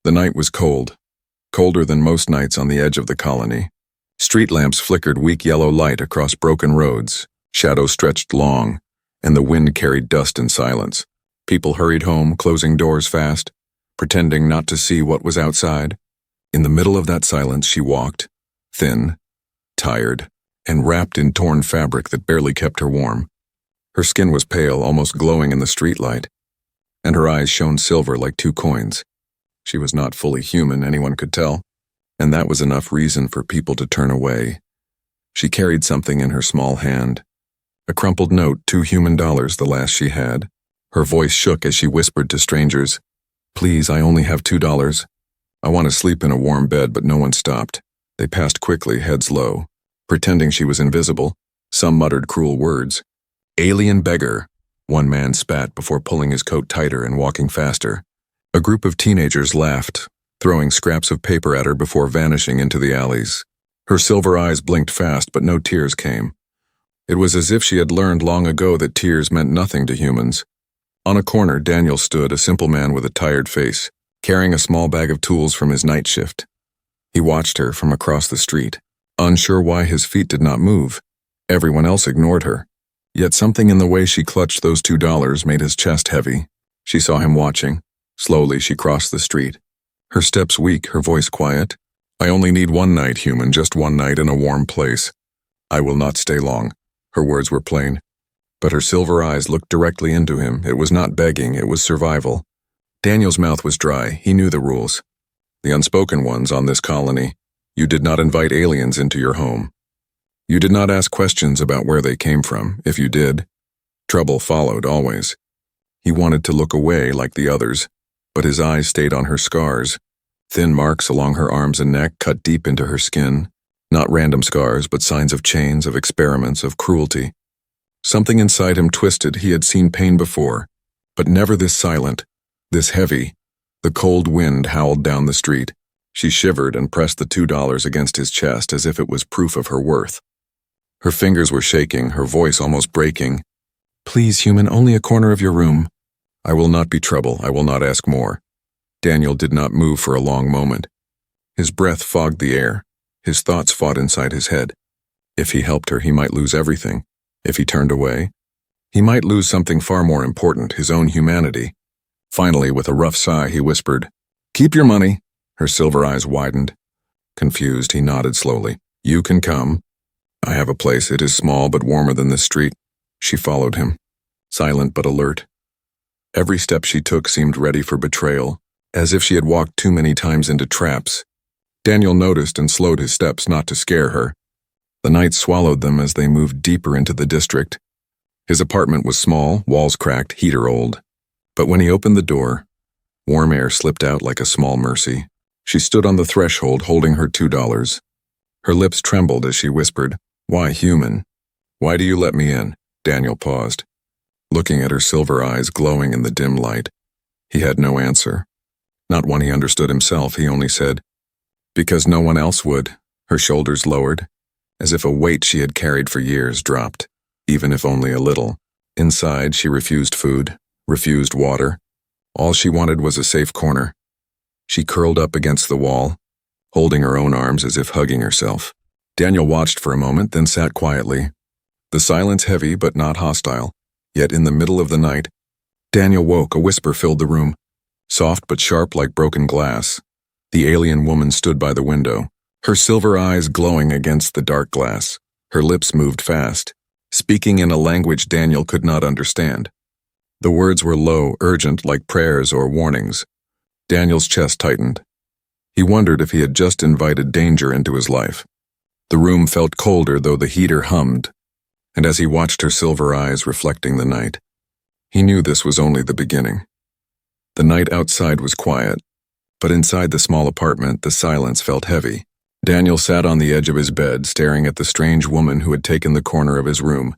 The night was cold, colder than most nights on the edge of the colony. Street lamps flickered weak yellow light across broken roads, shadows stretched long, and the wind carried dust and silence. People hurried home, closing doors fast, pretending not to see what was outside. In the middle of that silence she walked, thin, tired, and wrapped in torn fabric that barely kept her warm. Her skin was pale, almost glowing in the streetlight, and her eyes shone silver like 2 coins. She was not fully human, anyone could tell, and that was enough reason for people to turn away. She carried something in her small hand, a crumpled note, $2 human, the last she had. Her voice shook as she whispered to strangers, "Please, I only have $2. I want to sleep in a warm bed," but no one stopped. They passed quickly, heads low, pretending she was invisible. Some muttered cruel words. "Alien beggar," one man spat before pulling his coat tighter and walking faster. A group of teenagers laughed, throwing scraps of paper at her before vanishing into the alleys. Her silver eyes blinked fast, but no tears came. It was as if she had learned long ago that tears meant nothing to humans. On a corner, Daniel stood, a simple man with a tired face, carrying a small bag of tools from his night shift. He watched her from across the street, unsure why his feet did not move. Everyone else ignored her. Yet something in the way she clutched those $2 made his chest heavy. She saw him watching. Slowly, she crossed the street. Her steps weak, her voice quiet. "I only need one night, human, just one night in a warm place. I will not stay long." Her words were plain, but her silver eyes looked directly into him. It was not begging, it was survival. Daniel's mouth was dry. He knew the rules. The unspoken ones on this colony. You did not invite aliens into your home. You did not ask questions about where they came from. If you did, trouble followed always. He wanted to look away like the others, but his eyes stayed on her scars. Thin marks along her arms and neck cut deep into her skin. Not random scars, but signs of chains, of experiments, of cruelty. Something inside him twisted. He had seen pain before, but never this silent, this heavy. The cold wind howled down the street. She shivered and pressed the $2 against his chest as if it was proof of her worth. Her fingers were shaking, her voice almost breaking. "Please, human, only a corner of your room. I will not be trouble. I will not ask more." Daniel did not move for a long moment. His breath fogged the air. His thoughts fought inside his head. If he helped her, he might lose everything. If he turned away, he might lose something far more important, his own humanity. Finally, with a rough sigh, he whispered, "Keep your money." Her silver eyes widened. Confused, he nodded slowly. "You can come. I have a place. It is small but warmer than this street." She followed him, silent but alert. Every step she took seemed ready for betrayal, as if she had walked too many times into traps. Daniel noticed and slowed his steps, not to scare her. The night swallowed them as they moved deeper into the district. His apartment was small, walls cracked, heater old. But when he opened the door, warm air slipped out like a small mercy. She stood on the threshold holding her $2. Her lips trembled as she whispered, "Why, human? Why do you let me in?" Daniel paused, looking at her silver eyes glowing in the dim light. He had no answer. Not one he understood himself. He only said, "Because no one else would." Her shoulders lowered, as if a weight she had carried for years dropped, even if only a little. Inside, she refused food, refused water. All she wanted was a safe corner. She curled up against the wall, holding her own arms as if hugging herself. Daniel watched for a moment, then sat quietly. The silence heavy but not hostile. Yet in the middle of the night, Daniel woke. A whisper filled the room, soft but sharp like broken glass. The alien woman stood by the window, her silver eyes glowing against the dark glass. Her lips moved fast, speaking in a language Daniel could not understand. The words were low, urgent, like prayers or warnings. Daniel's chest tightened. He wondered if he had just invited danger into his life. The room felt colder, though the heater hummed, and as he watched her silver eyes reflecting the night, he knew this was only the beginning. The night outside was quiet, but inside the small apartment, the silence felt heavy. Daniel sat on the edge of his bed, staring at the strange woman who had taken the corner of his room.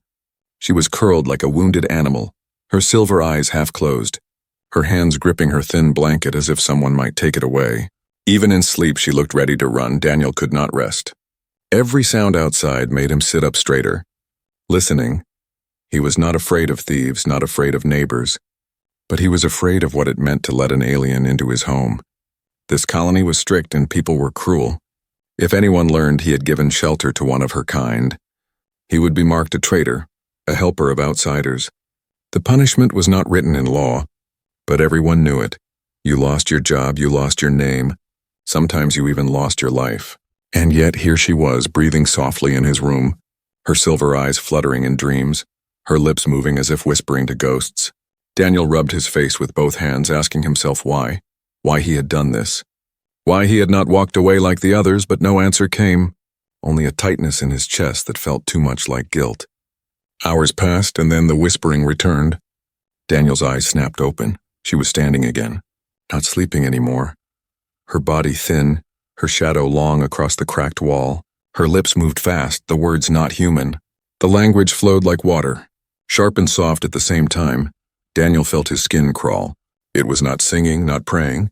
She was curled like a wounded animal, her silver eyes half closed, her hands gripping her thin blanket as if someone might take it away. Even in sleep, she looked ready to run. Daniel could not rest. Every sound outside made him sit up straighter. Listening, he was not afraid of thieves, not afraid of neighbors, but he was afraid of what it meant to let an alien into his home. This colony was strict and people were cruel. If anyone learned he had given shelter to one of her kind, he would be marked a traitor, a helper of outsiders. The punishment was not written in law, but everyone knew it. You lost your job, you lost your name. Sometimes you even lost your life. And yet here she was, breathing softly in his room, her silver eyes fluttering in dreams, her lips moving as if whispering to ghosts. Daniel rubbed his face with both hands, asking himself why he had done this. Why he had not walked away like the others, but no answer came, only a tightness in his chest that felt too much like guilt. Hours passed, and then the whispering returned. Daniel's eyes snapped open. She was standing again, not sleeping anymore. Her body thin, her shadow long across the cracked wall. Her lips moved fast, the words not human. The language flowed like water, sharp and soft at the same time. Daniel felt his skin crawl. It was not singing, not praying,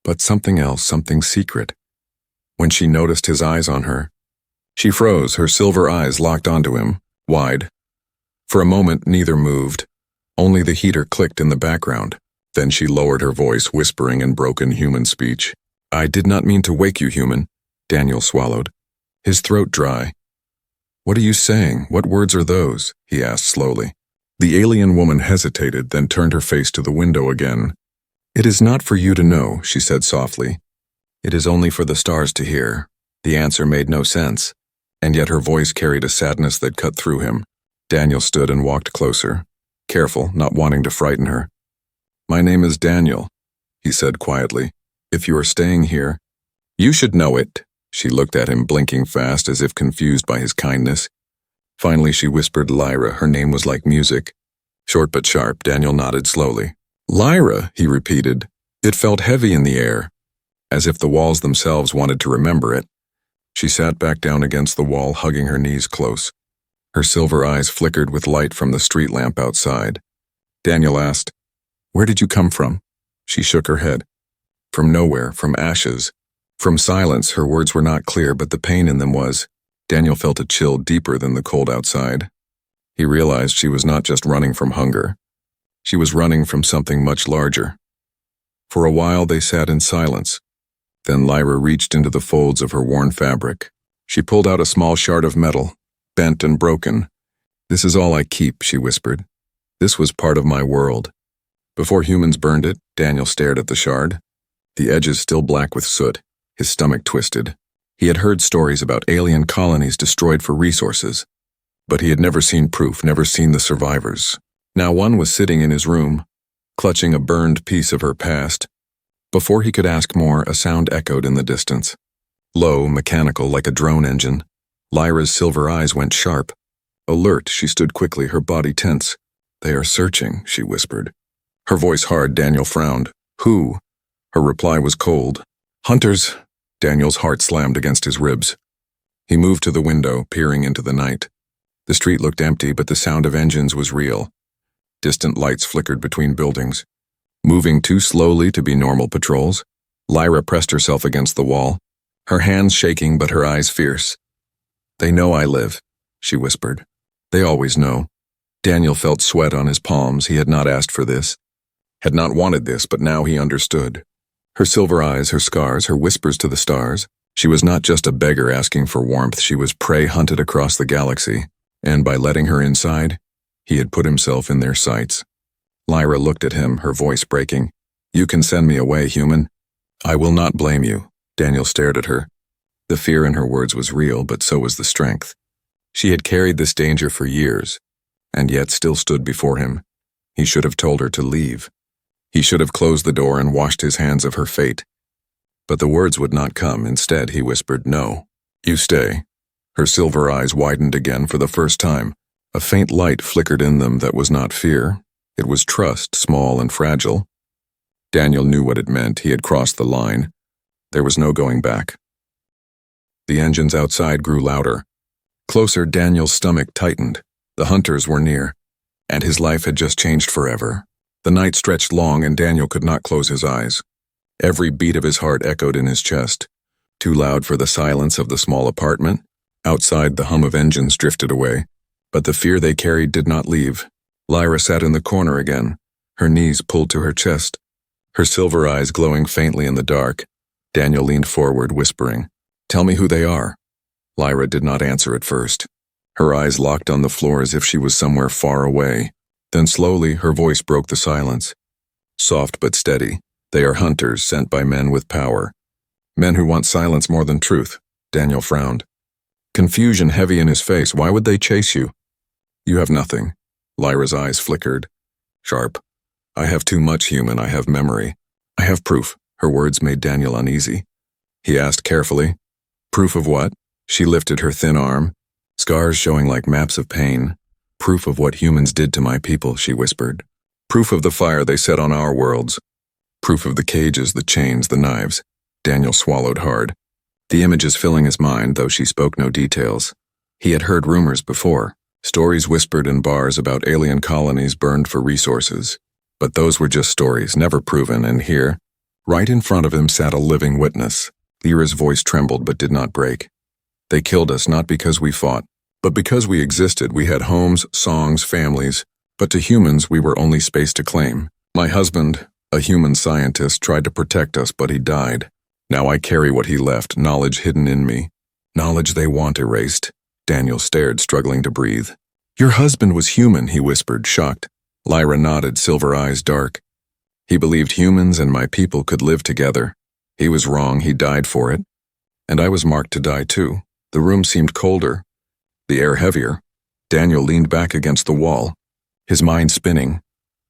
but something else, something secret. When she noticed his eyes on her, she froze, her silver eyes locked onto him, wide. For a moment, neither moved. Only the heater clicked in the background. Then she lowered her voice, whispering in broken human speech. "I did not mean to wake you, human." Daniel swallowed, his throat dry. "What are you saying? What words are those?" he asked slowly. The alien woman hesitated, then turned her face to the window again. "It is not for you to know," she said softly. "It is only for the stars to hear." The answer made no sense, and yet her voice carried a sadness that cut through him. Daniel stood and walked closer, careful, not wanting to frighten her. "My name is Daniel," he said quietly. "If you are staying here, you should know it." She looked at him, blinking fast as if confused by his kindness. Finally she whispered Lyra. Her name was like music. Short but sharp, Daniel nodded slowly. "Lyra," he repeated. It felt heavy in the air, as if the walls themselves wanted to remember it. She sat back down against the wall, hugging her knees close. Her silver eyes flickered with light from the street lamp outside. Daniel asked, "Where did you come from?" She shook her head. "From nowhere, from ashes." From silence. Her words were not clear, but the pain in them was. Daniel felt a chill deeper than the cold outside. He realized she was not just running from hunger. She was running from something much larger. For a while they sat in silence. Then Lyra reached into the folds of her worn fabric. She pulled out a small shard of metal, bent and broken. "This is all I keep," she whispered. "This was part of my world." Before humans burned it, Daniel stared at the shard. The edges still black with soot, his stomach twisted. He had heard stories about alien colonies destroyed for resources, but he had never seen proof, never seen the survivors. Now one was sitting in his room, clutching a burned piece of her past. Before he could ask more, a sound echoed in the distance. Low, mechanical, like a drone engine. Lyra's silver eyes went sharp. Alert, she stood quickly, her body tense. "They are searching," she whispered. Her voice hard. Daniel frowned. "Who?" Her reply was cold. "Hunters." Daniel's heart slammed against his ribs. He moved to the window, peering into the night. The street looked empty, but the sound of engines was real. Distant lights flickered between buildings. Moving too slowly to be normal patrols, Lyra pressed herself against the wall, her hands shaking but her eyes fierce. "They know I live," she whispered. "They always know." Daniel felt sweat on his palms. He had not asked for this, had not wanted this, but now he understood. Her silver eyes, her scars, her whispers to the stars. She was not just a beggar asking for warmth, she was prey hunted across the galaxy, and by letting her inside, he had put himself in their sights. Lyra looked at him, her voice breaking. "You can send me away, human. I will not blame you." Daniel stared at her. The fear in her words was real, but so was the strength. She had carried this danger for years, and yet still stood before him. He should have told her to leave. He should have closed the door and washed his hands of her fate. But the words would not come. Instead, he whispered, "No, you stay." Her silver eyes widened again for the first time. A faint light flickered in them that was not fear. It was trust, small and fragile. Daniel knew what it meant. He had crossed the line. There was no going back. The engines outside grew louder. Closer, Daniel's stomach tightened. The hunters were near, and his life had just changed forever. The night stretched long, and Daniel could not close his eyes. Every beat of his heart echoed in his chest, too loud for the silence of the small apartment. Outside, the hum of engines drifted away, but the fear they carried did not leave. Lyra sat in the corner again, her knees pulled to her chest, her silver eyes glowing faintly in the dark. Daniel leaned forward, whispering, "Tell me who they are." Lyra did not answer at first. Her eyes locked on the floor as if she was somewhere far away. Then slowly, her voice broke the silence. Soft but steady, "They are hunters sent by men with power. Men who want silence more than truth." Daniel frowned. Confusion heavy in his face. "Why would they chase you?" "You have nothing." Lyra's eyes flickered. Sharp. "I have too much, human. I have memory. I have proof." Her words made Daniel uneasy. He asked carefully, "Proof of what?" She lifted her thin arm, scars showing like maps of pain. "Proof of what humans did to my people," she whispered. "Proof of the fire they set on our worlds. Proof of the cages, the chains, the knives." Daniel swallowed hard. The images filling his mind, though she spoke no details. He had heard rumors before, stories whispered in bars about alien colonies burned for resources. But those were just stories, never proven, and here, right in front of him, sat a living witness. Lyra's voice trembled but did not break. "They killed us not because we fought, but because we existed. We had homes, songs, families, but to humans we were only space to claim. My husband, a human scientist, tried to protect us, but he died. Now I carry what he left, knowledge hidden in me. Knowledge they want erased." Daniel stared, struggling to breathe. "Your husband was human," he whispered, shocked. Lyra nodded, silver eyes dark. "He believed humans and my people could live together. He was wrong, he died for it. And I was marked to die too." The room seemed colder, the air heavier. Daniel leaned back against the wall, his mind spinning.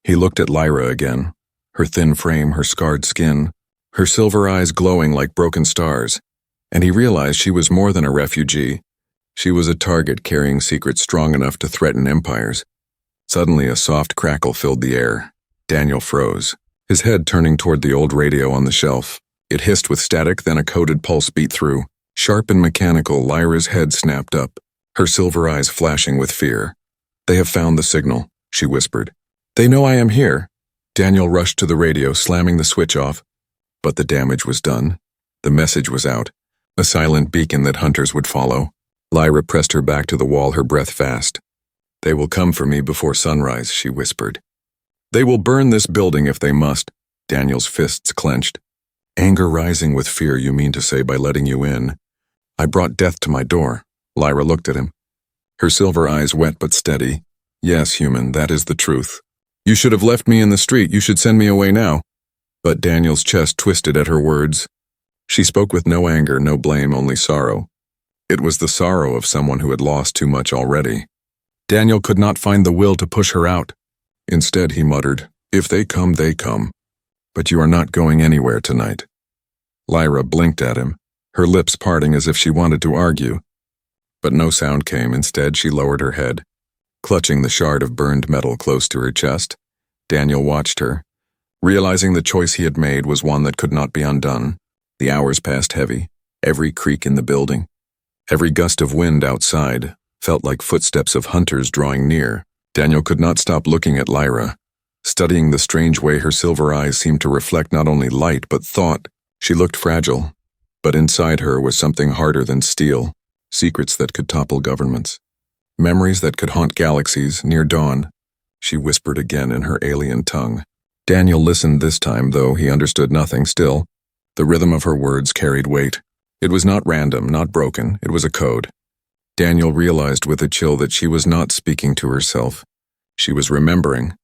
He looked at Lyra again, her thin frame, her scarred skin, her silver eyes glowing like broken stars, and he realized she was more than a refugee. She was a target carrying secrets strong enough to threaten empires. Suddenly a soft crackle filled the air. Daniel froze, his head turning toward the old radio on the shelf. It hissed with static, then a coded pulse beat through. Sharp and mechanical, Lyra's head snapped up, her silver eyes flashing with fear. "They have found the signal," she whispered. "They know I am here." Daniel rushed to the radio, slamming the switch off. But the damage was done. The message was out, a silent beacon that hunters would follow. Lyra pressed her back to the wall, her breath fast. "They will come for me before sunrise," she whispered. "They will burn this building if they must." Daniel's fists clenched. "Anger rising with fear, you mean to say, by letting you in. I brought death to my door." Lyra looked at him, her silver eyes wet but steady. "Yes, human, that is the truth. You should have left me in the street. You should send me away now." But Daniel's chest twisted at her words. She spoke with no anger, no blame, only sorrow. It was the sorrow of someone who had lost too much already. Daniel could not find the will to push her out. Instead, he muttered, "If they come, they come. But you are not going anywhere tonight." Lyra blinked at him, her lips parting as if she wanted to argue. But no sound came. Instead, she lowered her head, clutching the shard of burned metal close to her chest. Daniel watched her, realizing the choice he had made was one that could not be undone. The hours passed heavy, every creak in the building, every gust of wind outside felt like footsteps of hunters drawing near. Daniel could not stop looking at Lyra, studying the strange way her silver eyes seemed to reflect not only light but thought. She looked fragile, but inside her was something harder than steel, secrets that could topple governments, memories that could haunt galaxies near dawn. She whispered again in her alien tongue. Daniel listened this time, though he understood nothing still. The rhythm of her words carried weight. It was not random, not broken, it was a code. Daniel realized with a chill that she was not speaking to herself. She was remembering,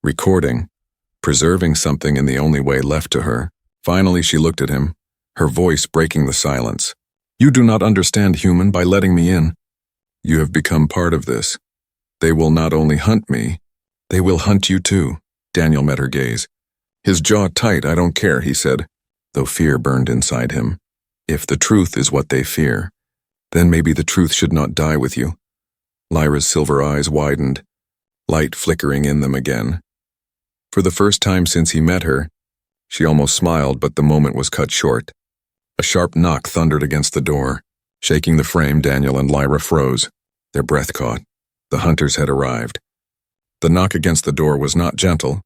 recording, preserving something in the only way left to her. Finally, she looked at him, her voice breaking the silence. "You do not understand, human, by letting me in. You have become part of this. They will not only hunt me, they will hunt you too." Daniel met her gaze. His jaw tight. "I don't care," he said, though fear burned inside him. "If the truth is what they fear, then maybe the truth should not die with you." Lyra's silver eyes widened, light flickering in them again. For the first time since he met her, she almost smiled, but the moment was cut short. A sharp knock thundered against the door. Shaking the frame, Daniel and Lyra froze. Their breath caught. The hunters had arrived. The knock against the door was not gentle.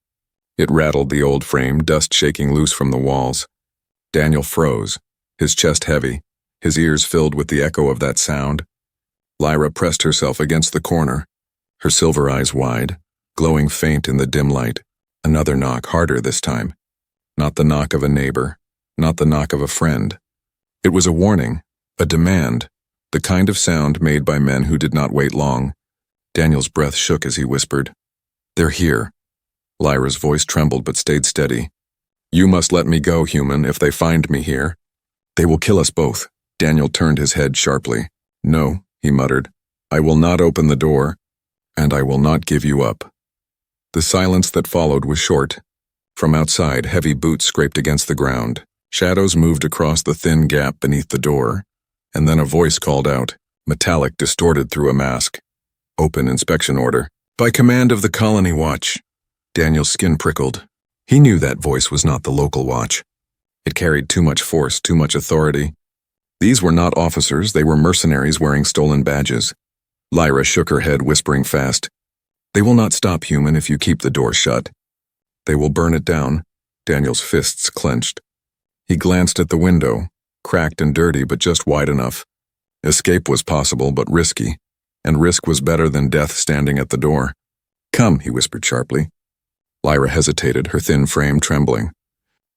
It rattled the old frame, dust shaking loose from the walls. Daniel froze, his chest heavy, his ears filled with the echo of that sound. Lyra pressed herself against the corner, her silver eyes wide, glowing faint in the dim light. Another knock, harder this time. Not the knock of a neighbor, not the knock of a friend. It was a warning, a demand, the kind of sound made by men who did not wait long. Daniel's breath shook as he whispered, "They're here." Lyra's voice trembled but stayed steady. "You must let me go, human, if they find me here. They will kill us both." Daniel turned his head sharply. "No," he muttered. "I will not open the door, and I will not give you up." The silence that followed was short. From outside, heavy boots scraped against the ground. Shadows moved across the thin gap beneath the door, and then a voice called out, metallic distorted through a mask. "Open inspection order. By command of the Colony Watch." Daniel's skin prickled. He knew that voice was not the local watch. It carried too much force, too much authority. These were not officers, they were mercenaries wearing stolen badges. Lyra shook her head, whispering fast, "They will not stop, human, if you keep the door shut. They will burn it down." Daniel's fists clenched. He glanced at the window, cracked and dirty but just wide enough. Escape was possible but risky, and risk was better than death standing at the door. "Come," he whispered sharply. Lyra hesitated, her thin frame trembling.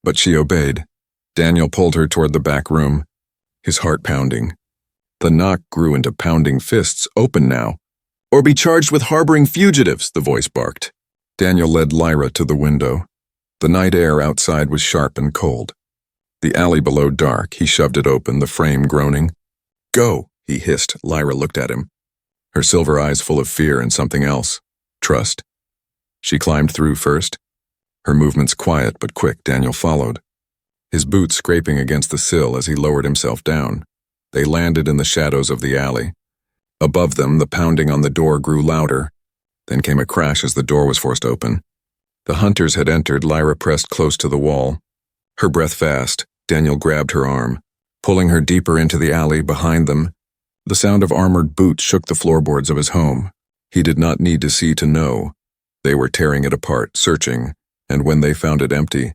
But she obeyed. Daniel pulled her toward the back room, his heart pounding. The knock grew into pounding fists, "Open now, or be charged with harboring fugitives," the voice barked. Daniel led Lyra to the window. The night air outside was sharp and cold. The alley below dark, he shoved it open, the frame groaning. "Go," he hissed. Lyra looked at him, her silver eyes full of fear and something else. Trust. She climbed through first. Her movements quiet but quick, Daniel followed, his boots scraping against the sill as he lowered himself down. They landed in the shadows of the alley. Above them, the pounding on the door grew louder. Then came a crash as the door was forced open. The hunters had entered. Lyra pressed close to the wall, her breath fast. Daniel grabbed her arm, pulling her deeper into the alley behind them. The sound of armored boots shook the floorboards of his home. He did not need to see to know. They were tearing it apart, searching, and when they found it empty,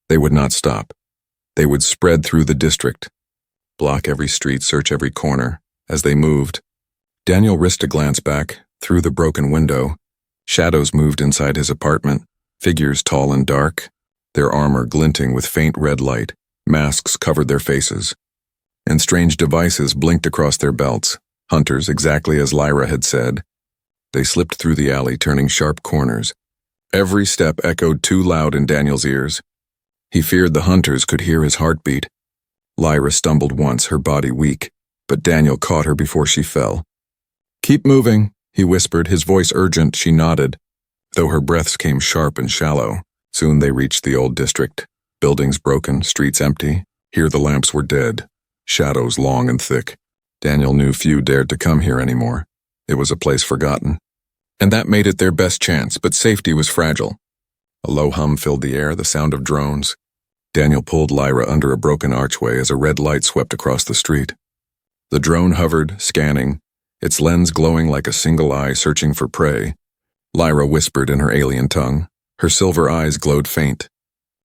they would not stop. They would spread through the district, block every street, search every corner. As they moved, Daniel risked a glance back, through the broken window. Shadows moved inside his apartment, figures tall and dark, their armor glinting with faint red light. Masks covered their faces, and strange devices blinked across their belts. Hunters, exactly as Lyra had said. They slipped through the alley, turning sharp corners. Every step echoed too loud in Daniel's ears. He feared the hunters could hear his heartbeat. Lyra stumbled once, her body weak, but Daniel caught her before she fell. "Keep moving," he whispered, his voice urgent. She nodded, though her breaths came sharp and shallow. Soon they reached the old district. Buildings broken, streets empty. Here the lamps were dead, shadows long and thick. Daniel knew few dared to come here anymore. It was a place forgotten. And that made it their best chance, but safety was fragile. A low hum filled the air, the sound of drones. Daniel pulled Lyra under a broken archway as a red light swept across the street. The drone hovered, scanning, its lens glowing like a single eye searching for prey. Lyra whispered in her alien tongue. Her silver eyes glowed faint,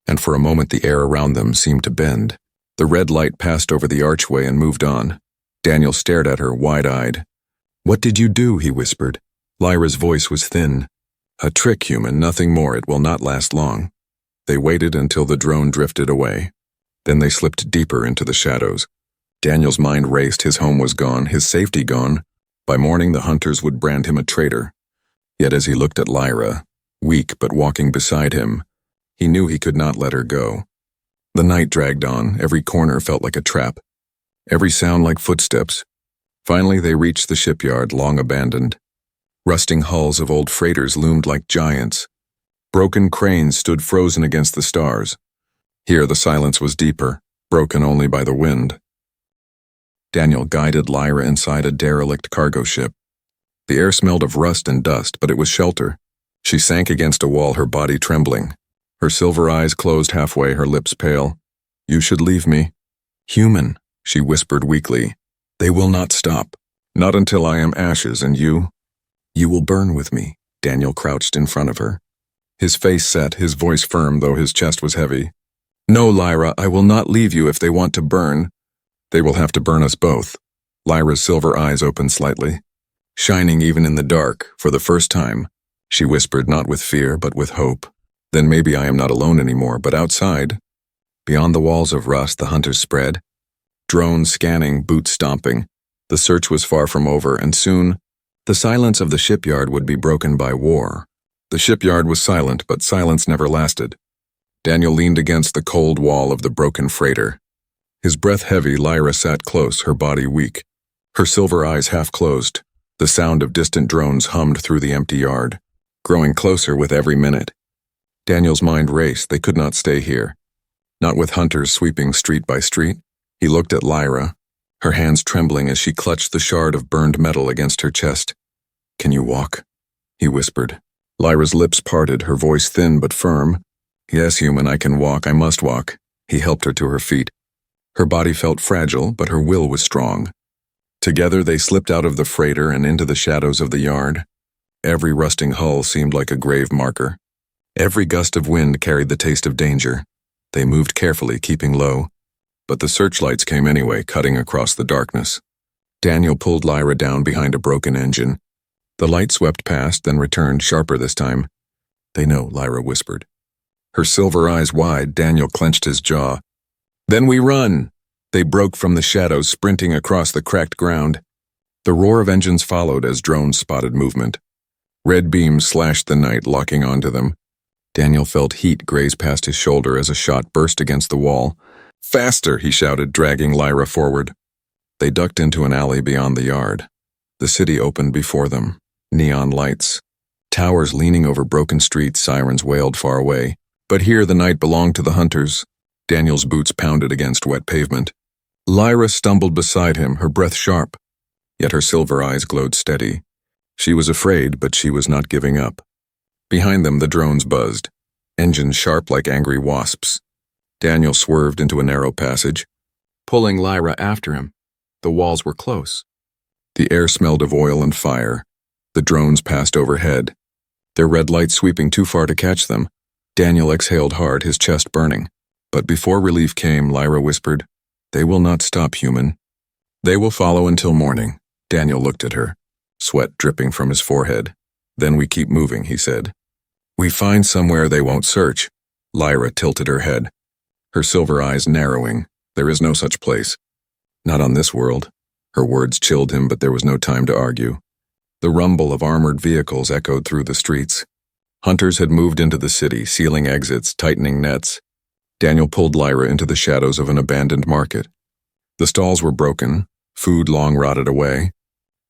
and for a moment the air around them seemed to bend. The red light passed over the archway and moved on. Daniel stared at her, wide-eyed. "What did you do?" he whispered. Lyra's voice was thin. "A trick, human, nothing more. It will not last long." They waited until the drone drifted away. Then they slipped deeper into the shadows. Daniel's mind raced. His home was gone, his safety gone. By morning the hunters would brand him a traitor. Yet as he looked at Lyra, weak but walking beside him, he knew he could not let her go. The night dragged on. Every corner felt like a trap, every sound like footsteps. Finally they reached the shipyard, long abandoned. Rusting hulls of old freighters loomed like giants. Broken cranes stood frozen against the stars. Here the silence was deeper, broken only by the wind. Daniel guided Lyra inside a derelict cargo ship. The air smelled of rust and dust, but it was shelter. She sank against a wall, her body trembling. Her silver eyes closed halfway, her lips pale. "You should leave me." "Human," she whispered weakly. "They will not stop. Not until I am ashes, and you will burn with me." Daniel crouched in front of her, his face set, his voice firm, though his chest was heavy. "No, Lyra, I will not leave you if they want to burn. They will have to burn us both." Lyra's silver eyes opened slightly, shining even in the dark. For the first time, she whispered, not with fear, but with hope. "Then maybe I am not alone anymore, but outside, Beyond the walls of rust, the hunters spread. Drones scanning, boots stomping. The search was far from over, and soon, the silence of the shipyard would be broken by war. The shipyard was silent, but silence never lasted. Daniel leaned against the cold wall of the broken freighter. His breath heavy, Lyra sat close, her body weak. Her silver eyes half closed. The sound of distant drones hummed through the empty yard, growing closer with every minute. Daniel's mind raced. They could not stay here. Not with hunters sweeping street by street. He looked at Lyra, her hands trembling as she clutched the shard of burned metal against her chest. "Can you walk?" he whispered. Lyra's lips parted, her voice thin but firm. "Yes, human, I can walk, I must walk." He helped her to her feet. Her body felt fragile, but her will was strong. Together they slipped out of the freighter and into the shadows of the yard. Every rusting hull seemed like a grave marker. Every gust of wind carried the taste of danger. They moved carefully, keeping low. But the searchlights came anyway, cutting across the darkness. Daniel pulled Lyra down behind a broken engine. The light swept past, then returned, sharper this time. "They know," Lyra whispered. Her silver eyes wide, Daniel clenched his jaw. "Then we run!" They broke from the shadows, sprinting across the cracked ground. The roar of engines followed as drones spotted movement. Red beams slashed the night, locking onto them. Daniel felt heat graze past his shoulder as a shot burst against the wall. "Faster!" he shouted, dragging Lyra forward. They ducked into an alley beyond the yard. The city opened before them. Neon lights. Towers leaning over broken streets, sirens wailed far away. But here the night belonged to the hunters. Daniel's boots pounded against wet pavement. Lyra stumbled beside him, her breath sharp. Yet her silver eyes glowed steady. She was afraid, but she was not giving up. Behind them the drones buzzed, engines sharp like angry wasps. Daniel swerved into a narrow passage, pulling Lyra after him. The walls were close. The air smelled of oil and fire. The drones passed overhead, their red lights sweeping too far to catch them. Daniel exhaled hard, his chest burning. But before relief came, Lyra whispered, "They will not stop, human. They will follow until morning." Daniel looked at her, sweat dripping from his forehead. "Then we keep moving," he said. "We find somewhere they won't search." Lyra tilted her head, her silver eyes narrowing. "There is no such place. Not on this world." Her words chilled him, but there was no time to argue. The rumble of armored vehicles echoed through the streets. Hunters had moved into the city, sealing exits, tightening nets. Daniel pulled Lyra into the shadows of an abandoned market. The stalls were broken, food long rotted away.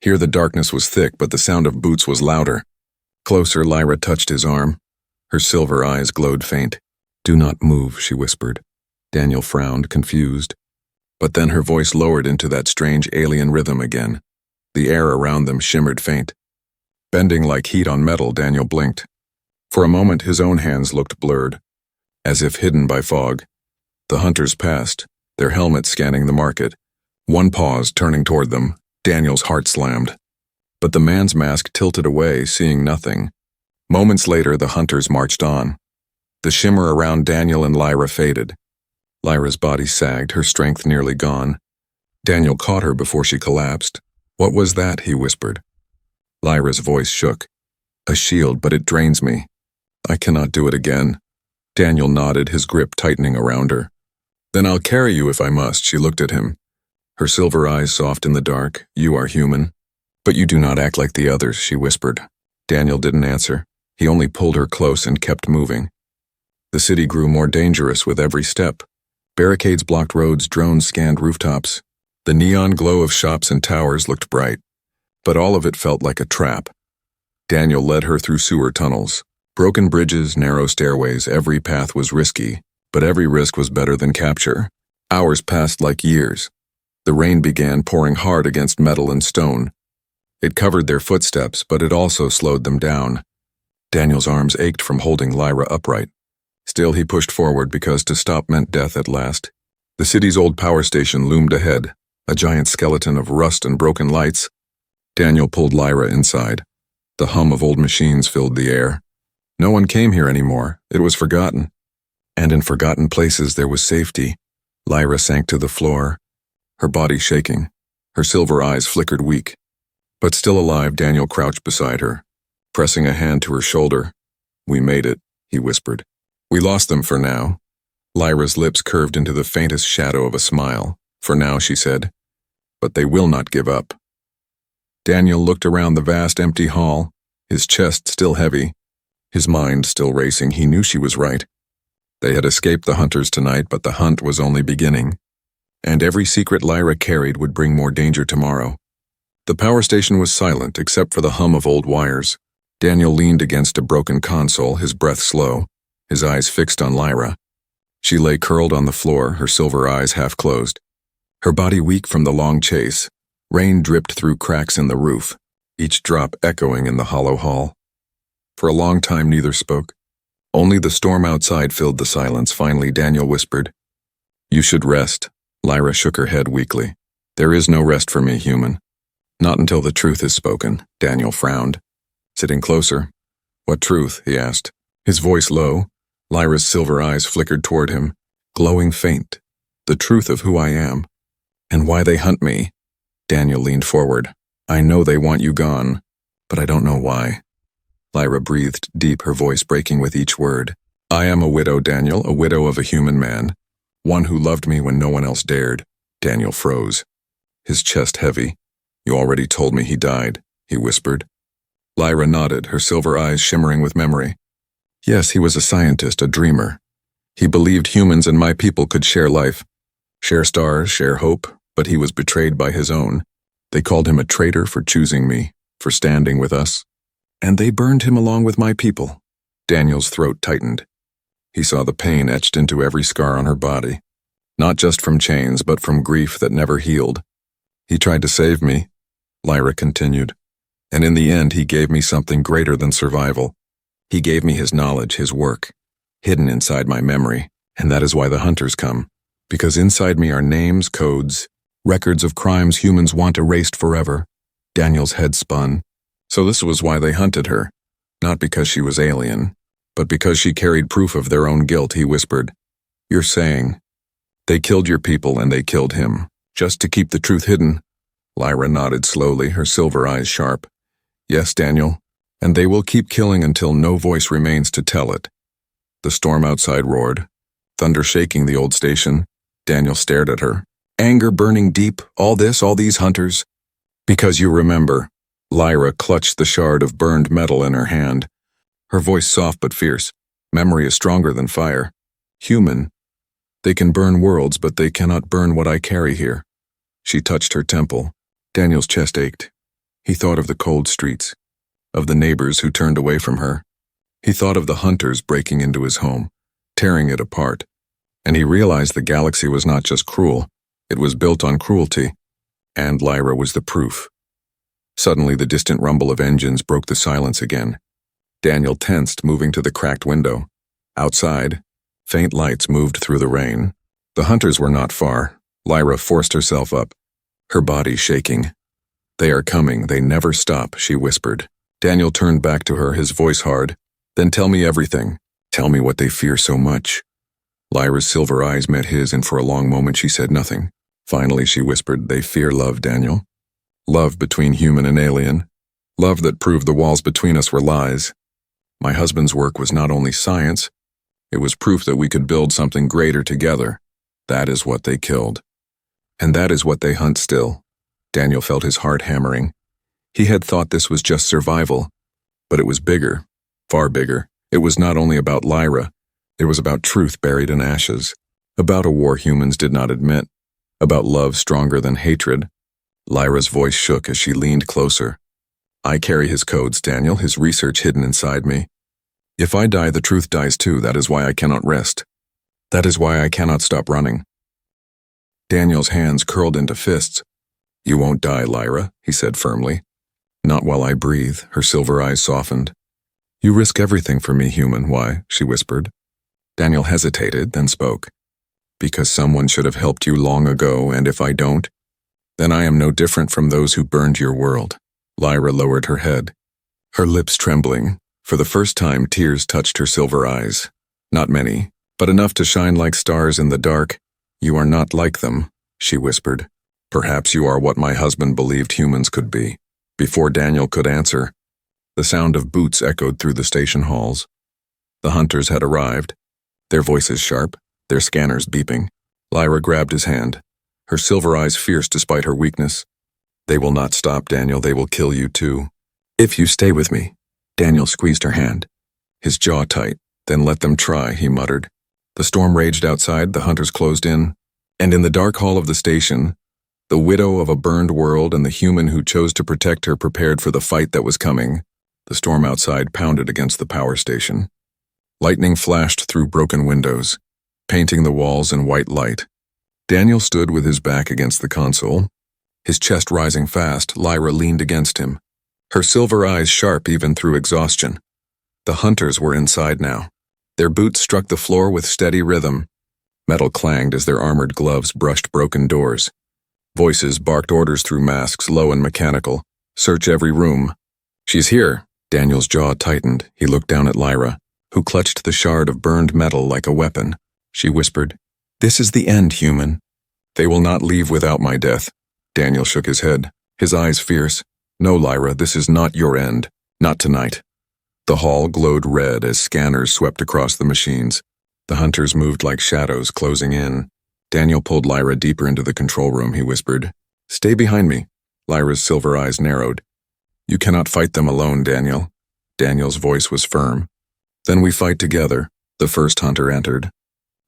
Here the darkness was thick, but the sound of boots was louder. Closer, Lyra touched his arm. Her silver eyes glowed faint. "Do not move," she whispered. Daniel frowned, confused. But then her voice lowered into that strange alien rhythm again. The air around them shimmered faint. Bending like heat on metal, Daniel blinked. For a moment his own hands looked blurred, as if hidden by fog. The hunters passed, their helmets scanning the market. One paused, turning toward them. Daniel's heart slammed. But the man's mask tilted away, seeing nothing. Moments later, the hunters marched on. The shimmer around Daniel and Lyra faded. Lyra's body sagged, her strength nearly gone. Daniel caught her before she collapsed. "What was that?" he whispered. Lyra's voice shook. "A shield, but it drains me. I cannot do it again." Daniel nodded, his grip tightening around her. "Then I'll carry you if I must." She looked at him, her silver eyes soft in the dark. "You are human. But you do not act like the others," she whispered. Daniel didn't answer. He only pulled her close and kept moving. The city grew more dangerous with every step. Barricades blocked roads, drones scanned rooftops. The neon glow of shops and towers looked bright, but all of it felt like a trap. Daniel led her through sewer tunnels. Broken bridges, narrow stairways, every path was risky, but every risk was better than capture. Hours passed like years. The rain began pouring hard against metal and stone. It covered their footsteps, but it also slowed them down. Daniel's arms ached from holding Lyra upright. Still, he pushed forward because to stop meant death at last. The city's old power station loomed ahead, a giant skeleton of rust and broken lights. Daniel pulled Lyra inside. The hum of old machines filled the air. No one came here anymore. It was forgotten. And in forgotten places there was safety. Lyra sank to the floor, her body shaking. Her silver eyes flickered weak. But still alive, Daniel crouched beside her, pressing a hand to her shoulder. "We made it," he whispered. "We lost them for now." Lyra's lips curved into the faintest shadow of a smile. For now, she said, but they will not give up. Daniel looked around the vast empty hall, his chest still heavy, his mind still racing. He knew she was right. They had escaped the hunters tonight, but the hunt was only beginning, and every secret Lyra carried would bring more danger tomorrow. The power station was silent except for the hum of old wires. Daniel leaned against a broken console, his breath slow, his eyes fixed on Lyra. She lay curled on the floor, her silver eyes half closed, her body weak from the long chase. Rain dripped through cracks in the roof, each drop echoing in the hollow hall. For a long time neither spoke. Only the storm outside filled the silence. Finally, Daniel whispered, "You should rest." Lyra shook her head weakly. "There is no rest for me, human. Not until the truth is spoken." Daniel frowned, sitting closer. "What truth?" he asked, his voice low. Lyra's silver eyes flickered toward him, glowing faint. "The truth of who I am, and why they hunt me." Daniel leaned forward. "I know they want you gone, but I don't know why." Lyra breathed deep, her voice breaking with each word. "I am a widow, Daniel, a widow of a human man, one who loved me when no one else dared." Daniel froze, his chest heavy. "You already told me he died," he whispered. Lyra nodded, her silver eyes shimmering with memory. "Yes, he was a scientist, a dreamer. He believed humans and my people could share life, share stars, share hope, but he was betrayed by his own. They called him a traitor for choosing me, for standing with us. And they burned him along with my people." Daniel's throat tightened. He saw the pain etched into every scar on her body, not just from chains, but from grief that never healed. "He tried to save me," Lyra continued, "and in the end he gave me something greater than survival. He gave me his knowledge, his work, hidden inside my memory, and that is why the hunters come, because inside me are names, codes, records of crimes humans want erased forever." Daniel's head spun. So this was why they hunted her, not because she was alien, but because she carried proof of their own guilt. He whispered, "You're saying they killed your people and they killed him, just to keep the truth hidden?" Lyra nodded slowly, her silver eyes sharp. "Yes, Daniel, and they will keep killing until no voice remains to tell it." The storm outside roared, thunder shaking the old station. Daniel stared at her, anger burning deep. "All this, all these hunters?" "Because you remember." Lyra clutched the shard of burned metal in her hand, her voice soft but fierce. "Memory is stronger than fire. Human. They can burn worlds, but they cannot burn what I carry here." She touched her temple. Daniel's chest ached. He thought of the cold streets, of the neighbors who turned away from her. He thought of the hunters breaking into his home, tearing it apart. And he realized the galaxy was not just cruel, it was built on cruelty. And Lyra was the proof. Suddenly, the distant rumble of engines broke the silence again. Daniel tensed, moving to the cracked window. Outside, faint lights moved through the rain. The hunters were not far. Lyra forced herself up, her body shaking. "They are coming, they never stop," she whispered. Daniel turned back to her, his voice hard. "Then tell me everything. Tell me what they fear so much." Lyra's silver eyes met his, and for a long moment she said nothing. Finally, she whispered, "They fear love, Daniel. Love between human and alien. Love that proved the walls between us were lies. My husband's work was not only science, it was proof that we could build something greater together. That is what they killed. And that is what they hunt still." Daniel felt his heart hammering. He had thought this was just survival, but it was bigger, far bigger. It was not only about Lyra, it was about truth buried in ashes, about a war humans did not admit, about love stronger than hatred. Lyra's voice shook as she leaned closer. "I carry his codes, Daniel, his research hidden inside me. If I die, the truth dies too. That is why I cannot rest. That is why I cannot stop running." Daniel's hands curled into fists. "You won't die, Lyra," he said firmly. "Not while I breathe." Her silver eyes softened. "You risk everything for me, human." "Why?" she whispered. Daniel hesitated, then spoke. "Because someone should have helped you long ago, and if I don't, then I am no different from those who burned your world." Lyra lowered her head, her lips trembling. For the first time, tears touched her silver eyes. Not many, but enough to shine like stars in the dark. "You are not like them," she whispered. "Perhaps you are what my husband believed humans could be." Before Daniel could answer, the sound of boots echoed through the station halls. The hunters had arrived, their voices sharp, their scanners beeping. Lyra grabbed his hand, her silver eyes fierce despite her weakness. They will not stop, Daniel. They will kill you too. If you stay with me. Daniel squeezed her hand, his jaw tight. Then let them try, he muttered. The storm raged outside, the hunters closed in, and in the dark hall of the station, the widow of a burned world and the human who chose to protect her prepared for the fight that was coming. The storm outside pounded against the power station. Lightning flashed through broken windows, painting the walls in white light. Daniel stood with his back against the console, his chest rising fast. Lyra leaned against him, her silver eyes sharp even through exhaustion. The hunters were inside now. Their boots struck the floor with steady rhythm. Metal clanged as their armored gloves brushed broken doors. Voices barked orders through masks, low and mechanical. Search every room. She's here. Daniel's jaw tightened. He looked down at Lyra, who clutched the shard of burned metal like a weapon. She whispered, "This is the end, human." "They will not leave without my death." Daniel shook his head, his eyes fierce. "No, Lyra, this is not your end. Not tonight." The hall glowed red as scanners swept across the machines. The hunters moved like shadows, closing in. Daniel pulled Lyra deeper into the control room. He whispered, "Stay behind me." Lyra's silver eyes narrowed. "You cannot fight them alone, Daniel." Daniel's voice was firm. "Then we fight together." The first hunter entered,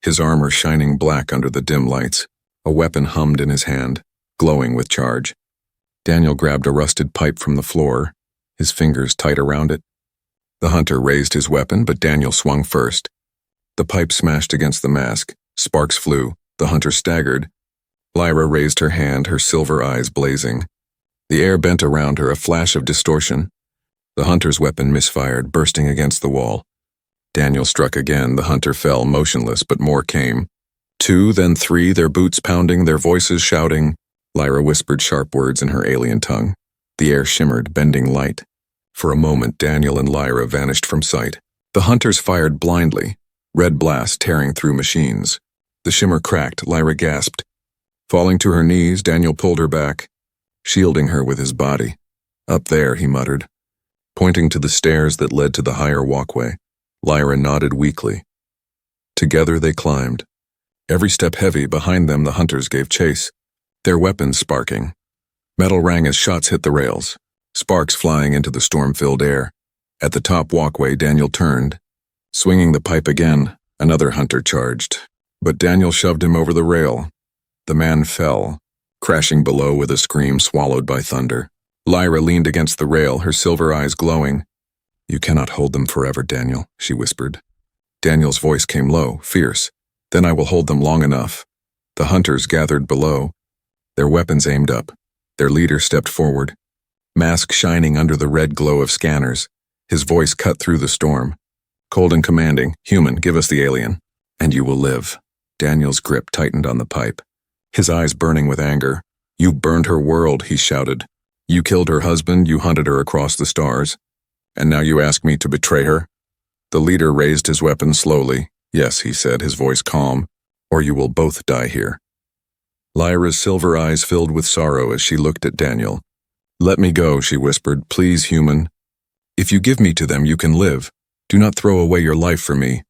his armor shining black under the dim lights. A weapon hummed in his hand, glowing with charge. Daniel grabbed a rusted pipe from the floor, his fingers tight around it. The hunter raised his weapon, but Daniel swung first. The pipe smashed against the mask. Sparks flew. The hunter staggered. Lyra raised her hand, her silver eyes blazing. The air bent around her, a flash of distortion. The hunter's weapon misfired, bursting against the wall. Daniel struck again. The hunter fell, motionless, but more came. 2, then 3, their boots pounding, their voices shouting. Lyra whispered sharp words in her alien tongue. The air shimmered, bending light. For a moment, Daniel and Lyra vanished from sight. The hunters fired blindly, red blast tearing through machines. The shimmer cracked. Lyra gasped. Falling to her knees, Daniel pulled her back, shielding her with his body. "Up there," he muttered, pointing to the stairs that led to the higher walkway. Lyra nodded weakly. Together they climbed. Every step heavy. Behind them, the hunters gave chase, their weapons sparking. Metal rang as shots hit the rails, sparks flying into the storm-filled air. At the top walkway, Daniel turned. Swinging the pipe again, another hunter charged. But Daniel shoved him over the rail. The man fell, crashing below with a scream swallowed by thunder. Lyra leaned against the rail, her silver eyes glowing. "You cannot hold them forever, Daniel," she whispered. Daniel's voice came low, fierce. "Then I will hold them long enough." The hunters gathered below, their weapons aimed up. Their leader stepped forward, mask shining under the red glow of scanners. His voice cut through the storm. Cold and commanding, "Human, give us the alien, and you will live." Daniel's grip tightened on the pipe, his eyes burning with anger. "You burned her world," he shouted. "You killed her husband, you hunted her across the stars, and now you ask me to betray her?" The leader raised his weapon slowly. "Yes," he said, his voice calm, "or you will both die here." Lyra's silver eyes filled with sorrow as she looked at Daniel. "Let me go," she whispered. "Please, human. If you give me to them, you can live. Do not throw away your life for me."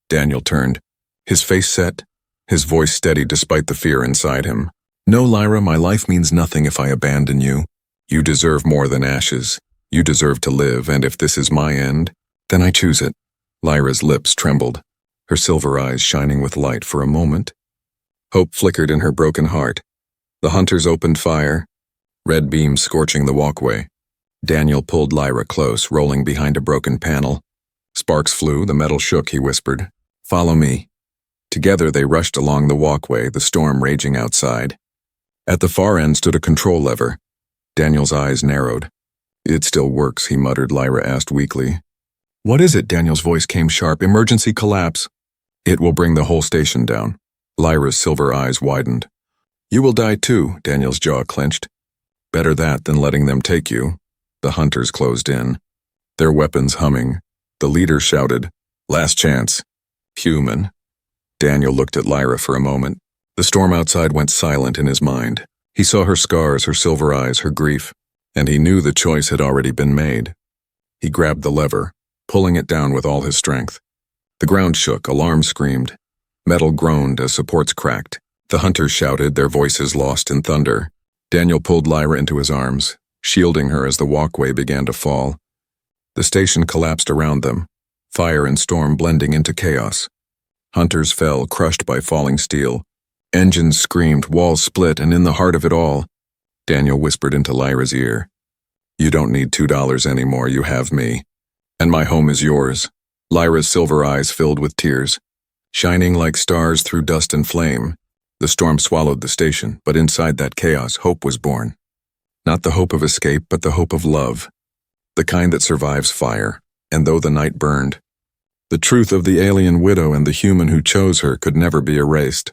Daniel turned, his face set, his voice steady despite the fear inside him. "No, Lyra, my life means nothing if I abandon you. You deserve more than ashes. You deserve to live, and if this is my end, then I choose it." Lyra's lips trembled, her silver eyes shining with light for a moment. Hope flickered in her broken heart. The hunters opened fire, red beams scorching the walkway. Daniel pulled Lyra close, rolling behind a broken panel. Sparks flew, the metal shook, he whispered. "Follow me." Together they rushed along the walkway, the storm raging outside. At the far end stood a control lever. Daniel's eyes narrowed. "It still works," he muttered. Lyra asked weakly. "What is it?" Daniel's voice came sharp. "Emergency collapse." "It will bring the whole station down." Lyra's silver eyes widened. "You will die too," Daniel's jaw clenched. "Better that than letting them take you." The hunters closed in, their weapons humming. The leader shouted, "Last chance. Human." Daniel looked at Lyra for a moment. The storm outside went silent in his mind. He saw her scars, her silver eyes, her grief, and he knew the choice had already been made. He grabbed the lever, pulling it down with all his strength. The ground shook, alarm screamed. Metal groaned as supports cracked. The hunters shouted, their voices lost in thunder. Daniel pulled Lyra into his arms, shielding her as the walkway began to fall. The station collapsed around them, fire and storm blending into chaos. Hunters fell, crushed by falling steel. Engines screamed, walls split, and in the heart of it all, Daniel whispered into Lyra's ear, "You don't need $2 anymore, you have me. And my home is yours." Lyra's silver eyes filled with tears, shining like stars through dust and flame. The storm swallowed the station, but inside that chaos, hope was born. Not the hope of escape, but the hope of love. The kind that survives fire, and though the night burned, the truth of the alien widow and the human who chose her could never be erased.